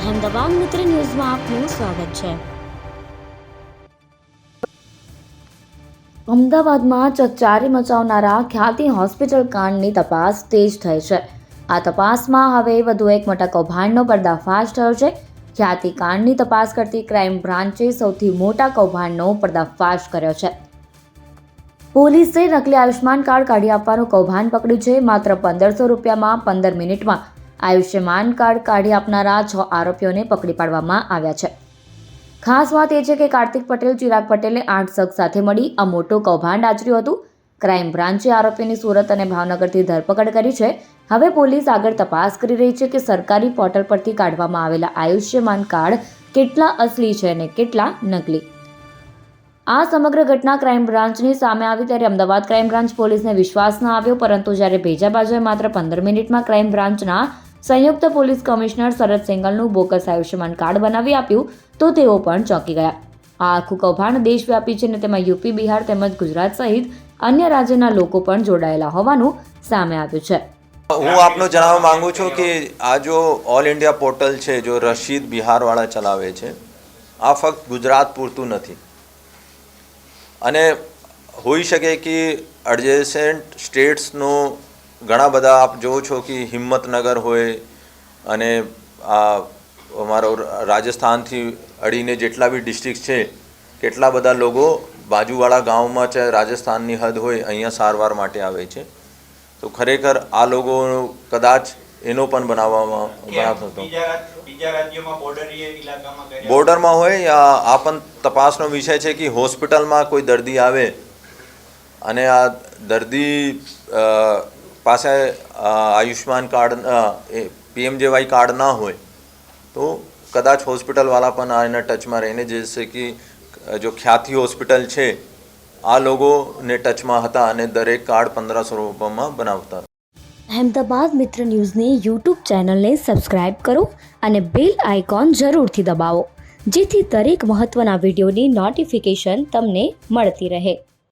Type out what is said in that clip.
અહેમદાબાદ મિત્ર ન્યૂઝમાં આપનું સ્વાગત છે। અમદાવાદમાં ચકચારી મચાવનારા ખ્યાતિ હોસ્પિટલ કાંડની તપાસ તેજ થઈ છે। આ તપાસમાં હવે વધુ એક મોટા કૌભાંડનો પર્દાફાશ થયો છે। ખ્યાતિ કાંડની તપાસ કરતી ક્રાઇમ બ્રાન્ચે સૌથી મોટા કૌભાંડનો પર્દાફાશ કર્યો છે। પોલીસે નકલી આયુષ્માન કાર્ડ કાઢી આપવાનું કૌભાંડ પકડ્યું છે। માત્ર 1500 રૂપિયામાં 15 મિનિટમાં આયુષ્યમાન કાર્ડ કાઢી આપનારા 6 આરોપીઓને પકડી પાડવામાં આવ્યા છે। ખાસ વાત એ છે કે કાર્તિક પટેલ, ચિરાગ પટેલે 8 શખ્સ સાથે મળી આ મોટું કૌભાંડ આચર્યું હતું। ક્રાઇમ બ્રાન્ચે આરોપીની સુરત અને ભાવનગરથી ધરપકડ કરી છે। હવે પોલીસ આગળ તપાસ કરી રહી છે કે સરકારી પોર્ટલ પરથી કાઢવામાં આવેલા આયુષ્યમાન કાર્ડ કેટલા અસલી છે અને કેટલા નકલી। આ સમગ્ર ઘટના ક્રાઇમ બ્રાન્ચની સામે આવી ત્યારે અમદાવાદ ક્રાઇમ બ્રાન્ચ પોલીસને વિશ્વાસ ન આવ્યો, પરંતુ જ્યારે ભેજા બાજુએ માત્ર 15 મિનિટમાં ક્રાઇમ બ્રાન્ચના સંયુક્ત પોલીસ કમિશનર શરદ સેંગલનું બોગસ આયુષ્યમાન કાર્ડ બનાવી આપ્યું તો તેઓ પણ ચોંકી ગયા। આ આખું કૌભાંડ દેશવ્યાપી છે અને તેમાં યુપી, બિહાર તેમજ ગુજરાત સહિત અન્ય રાજ્યના લોકો પણ જોડાયેલા હોવાનું સામે આવ્યું છે। હું આપને જણાવવા માંગુ છું કે આ જો ઓલ ઇન્ડિયા પોર્ટલ છે જો રશીદ બિહારવાળા ચલાવે છે, આ ફક્ત ગુજરાત પૂરતું નથી અને હોઈ શકે કે એડજેસન્ટ સ્ટેટ્સનો ઘણા બધા આપ જોવો છો કે હિંમતનગર હોય અને આ અમારો રાજસ્થાનથી અડીને જેટલા બી ડિસ્ટ્રિક્ટ છે કેટલા બધા લોકો બાજુવાળા ગામમાં ચાહે રાજસ્થાનની હદ હોય અહીંયા સારવાર માટે આવે છે। તો ખરેખર આ લોકો કદાચ એનો પણ બનાવતો બોર્ડરમાં હોય યા આ પણ તપાસનો વિષય છે કે હોસ્પિટલમાં કોઈ દર્દી આવે અને આ દર્દી પાસે આયુષ્માન કાર્ડ PMJY કાર્ડ ના હોય તો કદાચ હોસ્પિટલવાળા પણ આના ટચમાં રહીને જશે કે જો ખ્યાતિ હોસ્પિટલ છે આ લોકોને ટચમાં હતા અને દરેક કાર્ડ 1500 રૂપિયામાં બનાવતા। અહેમદાબાદ મિત્ર ન્યૂઝની યુટ્યુબ ચેનલને સબસ્ક્રાઇબ કરો અને બેલ આઇકોન જરૂરથી દબાવો, જેથી દરેક મહત્ત્વના વિડીયોની નોટિફિકેશન તમને મળતી રહે।